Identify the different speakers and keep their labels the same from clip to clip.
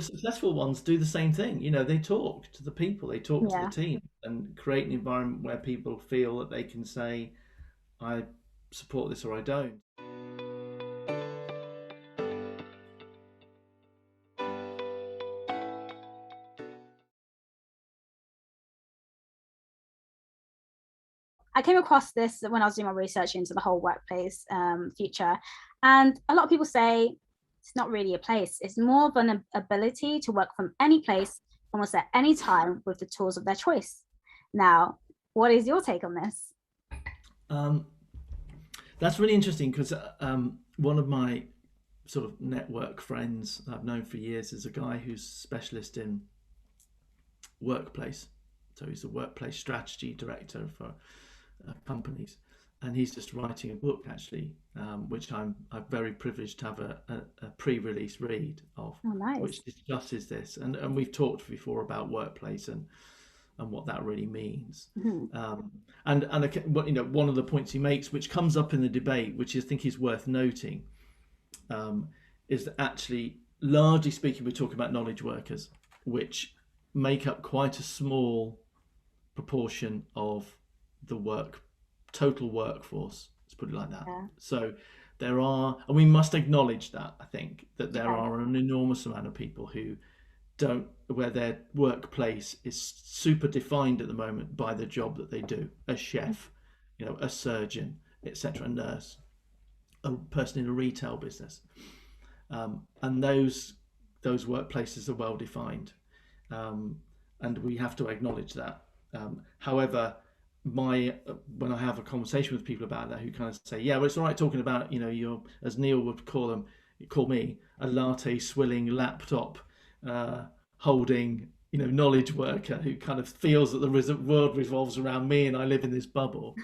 Speaker 1: successful ones do the same thing. They talk to the people, they talk to the
Speaker 2: Yeah.
Speaker 1: team, and create an environment where people feel that they can say, I support this or I don't.
Speaker 2: I came across this when I was doing my research into the whole workplace future. And a lot of people say it's not really a place, it's more of an ability to work from any place, almost at any time, with the tools of their choice. Now, what is your take on this?
Speaker 1: Um, that's really interesting because one of my sort of network friends that I've known for years is a guy who's specialist in workplace. So he's a workplace strategy director for companies, and he's just writing a book actually, which I'm very privileged to have a pre-release read of,
Speaker 2: Oh, nice.
Speaker 1: which discusses this, and we've talked before about workplace and what that really means.
Speaker 2: Mhm.
Speaker 1: Um, one of the points he makes, which comes up in the debate, which I think is worth noting, um, is that actually, largely speaking, we're talking about knowledge workers, which make up quite a small proportion of the total workforce. Let's put it like that.
Speaker 2: Yeah.
Speaker 1: So there are, and we must acknowledge that. I think that there
Speaker 2: Yeah.
Speaker 1: are an enormous amount of people who don't, where their workplace is super defined at the moment by the job that they do: a chef, a surgeon, etc., a nurse, a person in a retail business, and those workplaces are well defined, um, and we have to acknowledge that. However, my when I have a conversation with people about that, who kind of say, "Yeah, well, it's all right talking about your, as Neil would call me, a latte swilling laptop uh, holding knowledge worker who kind of feels that the world revolves around me and I live in this bubble."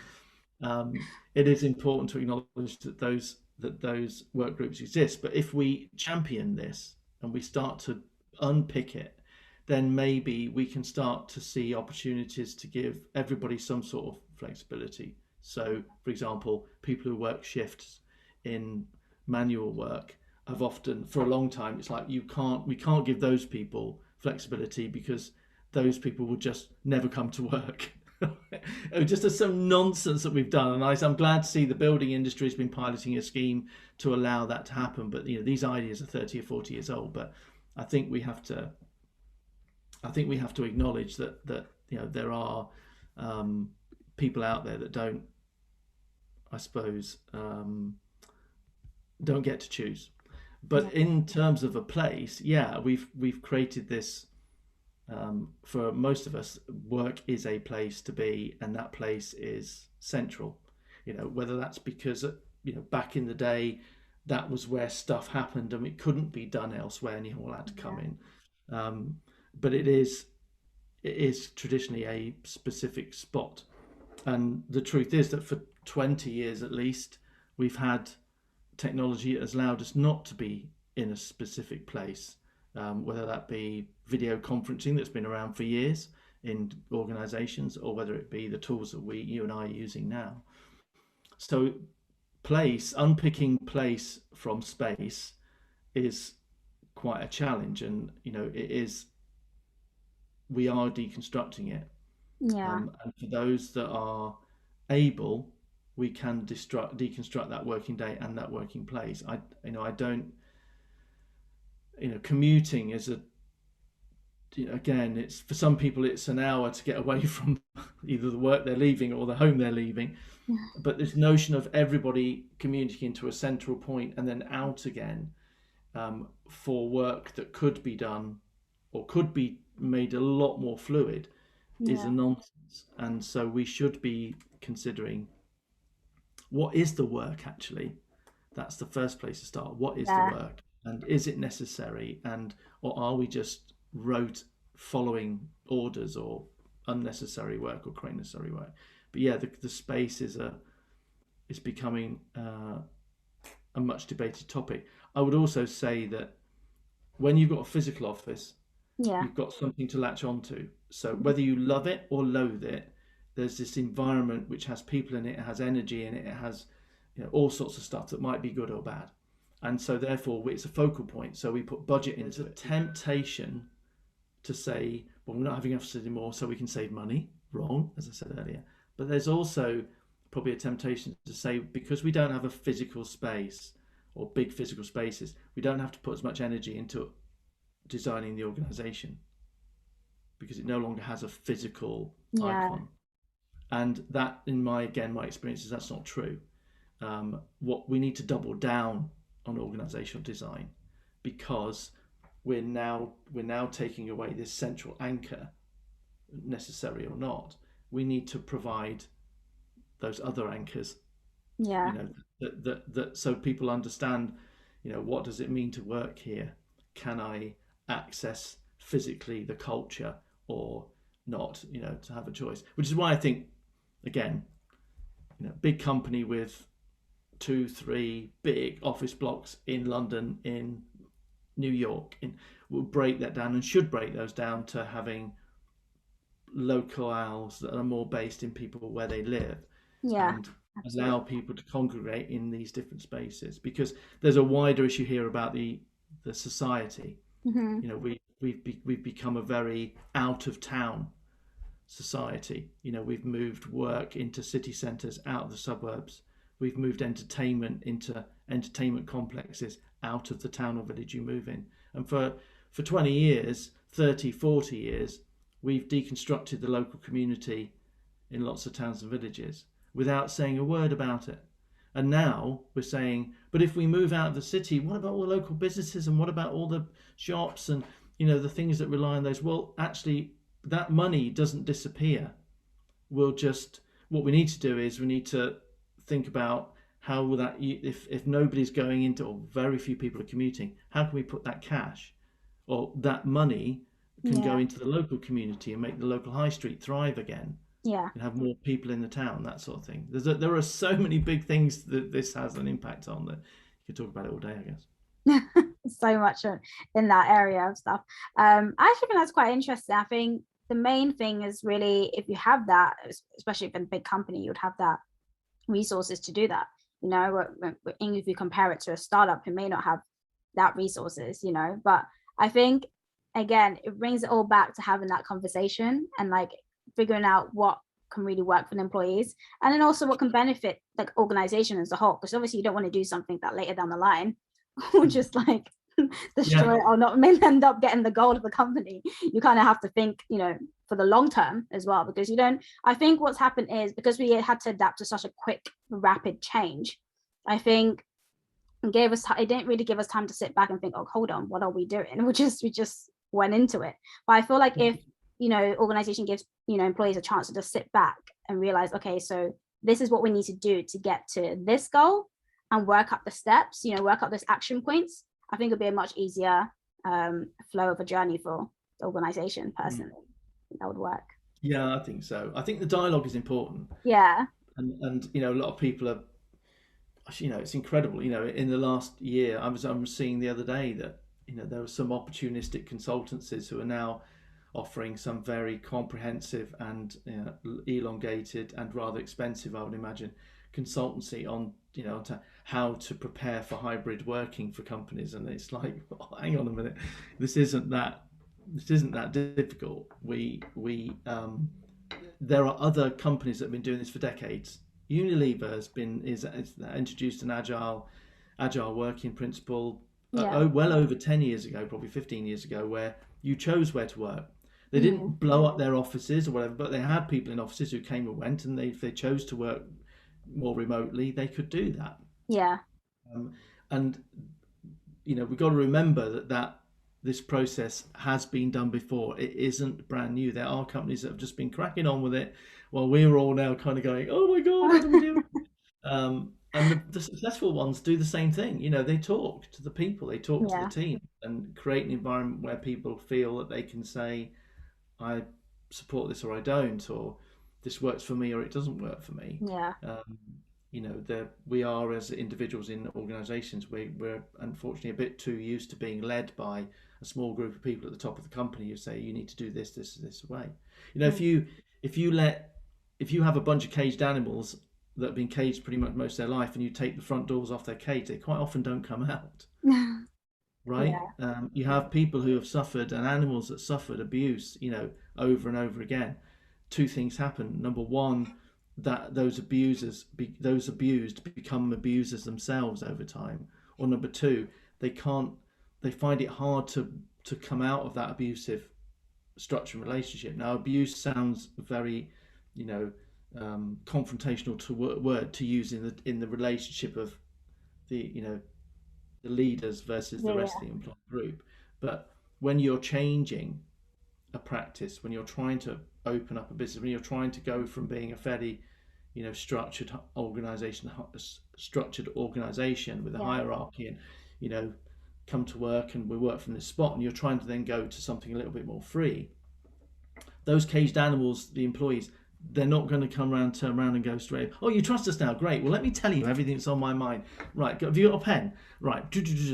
Speaker 1: It is important to acknowledge that those work groups exist. But if we champion this and we start to unpick it, then maybe we can start to see opportunities to give everybody some sort of flexibility. So, for example, people who work shifts in manual work have often, for a long time, it's like we can't give those people flexibility because those people will just never come to work. Just as some nonsense that we've done, and I'm glad to see the building industry has been piloting a scheme to allow that to happen. But these ideas are 30 or 40 years old. But I think we have to acknowledge that there are um, people out there that don't, I suppose, don't get to choose.
Speaker 2: Yeah.
Speaker 1: But in terms of a place, yeah, we've created this. For most of us, work is a place to be, and that place is central. Whether that's because back in the day, that was where stuff happened, and it couldn't be done elsewhere, and you all had to come
Speaker 2: Yeah.
Speaker 1: in. Um, but it is traditionally a specific spot, and the truth is that for 20 years at least, we've had technology that has allowed us not to be in a specific place, whether that be video conferencing that's been around for years in organizations, or whether it be the tools that you and I are using now. So, unpicking place from space is quite a challenge, and it is, we are deconstructing it.
Speaker 2: Yeah.
Speaker 1: And for those that are able, we can deconstruct that working day and that working place. I don't, commuting is again, it's, for some people it's an hour to get away from either the work they're leaving or the home they're leaving. But this notion of everybody commuting into a central point and then out again, for work that could be done or could be made a lot more fluid, is a
Speaker 2: Yeah.
Speaker 1: nonsense. And so we should be considering, what is the work actually? That's the first place to start. What is the
Speaker 2: Yeah.
Speaker 1: work, and is it necessary, and or are we just rote following orders, or unnecessary work, or quite necessary work? But yeah, the space is becoming a much debated topic. I would also say that when you've got a physical office,
Speaker 2: Yeah.
Speaker 1: you've got something to latch onto. So whether you love it or loathe it, there's this environment which has people in it, it has energy in it, it has all sorts of stuff that might be good or bad. and so therefore it's a focal point. So we put budget into it. Temptation to say, well, we're not having offices anymore, so we can save money. Wrong, as I said earlier. But there's also probably a temptation to say, because we don't have a physical space or big physical spaces, we don't have to put as much energy into designing the organization because it no longer has a physical
Speaker 2: Yeah.
Speaker 1: icon. And that, in my experiences, that's not true. What we need to double down on organizational design, because we're now taking away this central anchor, necessary or not. We need to provide those other anchors, you
Speaker 2: Yeah.
Speaker 1: know, that so people understand, what does it mean to work here? Can I access physically the culture or not? To have a choice. Which is why I think, again, big company with two, three big office blocks in London, in New York, will break that down and should break those down to having locales that are more based in people where they live,
Speaker 2: Yeah.
Speaker 1: and allow
Speaker 2: Absolutely.
Speaker 1: people to congregate in these different spaces, because there's a wider issue here about the society.
Speaker 2: Hmm.
Speaker 1: We've become a very out of town society. We've moved work into city centres, out of the suburbs. We've moved entertainment into entertainment complexes, out of the town or village you move in. And for 20 years, 30, 40 years, we've deconstructed the local community in lots of towns and villages without saying a word about it. And now we're saying, but if we move out of the city, what about all the local businesses, and what about all the shops, and the things that rely on those? Well, actually, that money doesn't disappear. We'll just What we need to do is we need to think about how will that, if nobody's going into, or very few people are commuting, how can we put that cash or that money can go
Speaker 2: Yeah.
Speaker 1: into the local community and make the local high street thrive again
Speaker 2: Yeah.
Speaker 1: and have more people in the town, that sort of thing. There are so many big things that this has an impact on that you could talk about it all day, I guess.
Speaker 2: So much in that area of stuff. I actually think that's quite interesting. I think the main thing is really, if you have that, especially if in a big company, you would have that resources to do that. If you compare it to a startup who may not have that resources, but I think, again, it brings it all back to having that conversation and like figuring out what can really work for the employees, and then also what can benefit the organization as a whole, because obviously you don't want to do something that later down the line will just like
Speaker 1: Yeah.
Speaker 2: destroy or not may end up getting the goal of the company. You kind of have to think, for the long term as well, because you don't. I think what's happened is, because we had to adapt to such a quick, rapid change, I think it didn't really give us time to sit back and think, oh, hold on, what are we doing? We just went into it. But I feel like if organization gives employees a chance to just sit back and realize, okay, so this is what we need to do to get to this goal, and work up the steps, work up those action points, I think it'll be a much easier flow of a journey for the organization.
Speaker 1: Mm.
Speaker 2: Personally, that would work.
Speaker 1: Yeah, I think so. I think the dialogue is important,
Speaker 2: Yeah.
Speaker 1: and a lot of people are. It's incredible. In the last year, I'm seeing the other day that there were some opportunistic consultancies who are now offering some very comprehensive and elongated and rather expensive, I would imagine, consultancy on to how to prepare for hybrid working for companies. And it's like, oh, hang on a minute, this isn't that difficult. We there are other companies that have been doing this for decades. Unilever is introduced an agile working principle
Speaker 2: Yeah.
Speaker 1: well over 10 years ago, probably 15 years ago, where you chose where to work. They
Speaker 2: Mm.
Speaker 1: didn't blow up their offices or whatever, but they had people in offices who came and went, and if they chose to work more remotely, they could do that.
Speaker 2: Yeah.
Speaker 1: Um, and we've got to remember that this process has been done before. It isn't brand new. There are companies that have just been cracking on with it, while we're all now kind of going, "Oh my god, what do we do?" And the successful ones do the same thing. They talk to the people, they talk to the
Speaker 2: Yeah.
Speaker 1: team, and create an environment where people feel that they can say, I support this, or I don't, or this works for me, or it doesn't work for me.
Speaker 2: Yeah.
Speaker 1: Um, we are, as individuals in organisations, we're unfortunately a bit too used to being led by a small group of people at the top of the company who say you need to do this way.
Speaker 2: Mm.
Speaker 1: If you have a bunch of caged animals that have been caged pretty much most of their life, and you take the front doors off their cage, they quite often don't come out, right?
Speaker 2: Yeah,
Speaker 1: You have people who have suffered and animals that suffered abuse, over and over again. Two things happen. Number one, that those abused become abusers themselves over time. Or number two, they can't, they find it hard to come out of that abusive structure and relationship. Now, abuse sounds very, you know, confrontational to word to use in the relationship of the the leaders versus the
Speaker 2: yeah,
Speaker 1: rest of the employee group. But when you're changing a practice, when you're trying to open up a business, when you're trying to go from being a fairly structured organization with a
Speaker 2: yeah,
Speaker 1: hierarchy, and you know come to work and we work from this spot, and you're trying to then go to something a little bit more free. Those caged animals, the employees, they're not going to turn around and go straight, oh, you trust us now, great, well, let me tell you everything that's on my mind. Right, have you got a pen? Right,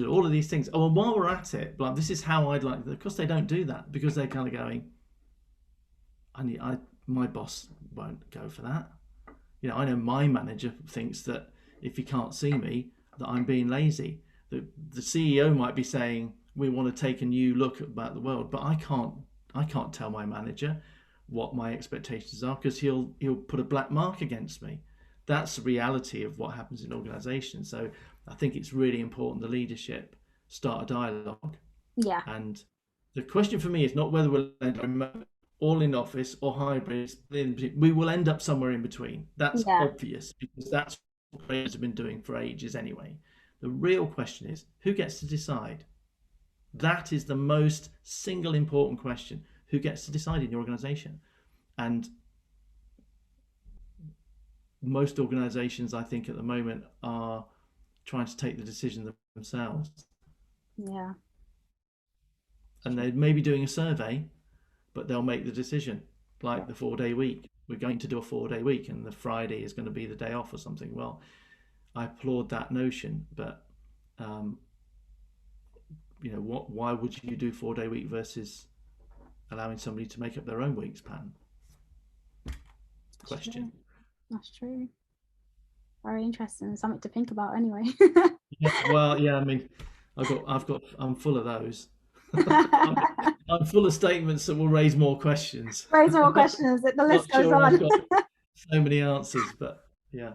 Speaker 1: all of these things. Oh, and while we're at it, like, this is how I'd like. Of course they don't do that, because they're kind of going, my boss won't go for that. I know my manager thinks that if he can't see me, that I'm being lazy. The CEO might be saying we want to take a new look about the world, but I can't tell my manager what my expectations are, because he'll put a black mark against me. That's the reality of what happens in organisations. So I think it's really important the leadership start a dialogue.
Speaker 2: yeah,
Speaker 1: And the question for me is not whether we'll end up remote, all in office, or hybrid. We will end up somewhere in between. That's
Speaker 2: yeah,
Speaker 1: obvious, because that's what players have been doing for ages anyway. The real question is who gets to decide. That is the most single important question. Who gets to decide in your organisation? And most organisations, I think, at the moment are trying to take the decision themselves.
Speaker 2: yeah.
Speaker 1: And they may be doing a survey, but they'll make the decision, like the 4-day week. We're going to do a 4-day week, and the Friday is going to be the day off or something. Well, I applaud that notion, but um, why would you do 4-day week versus allowing somebody to make up their own week's pattern?
Speaker 2: That's true.
Speaker 1: Question.
Speaker 2: That's true. Very interesting. Something to think about anyway.
Speaker 1: Yeah, well, yeah. I mean, I'm full of those. I'm, I'm full of statements that will raise more questions.
Speaker 2: Raise more
Speaker 1: I'm not,
Speaker 2: questions. The list
Speaker 1: not
Speaker 2: goes
Speaker 1: sure I've
Speaker 2: on.
Speaker 1: got so many answers, but yeah.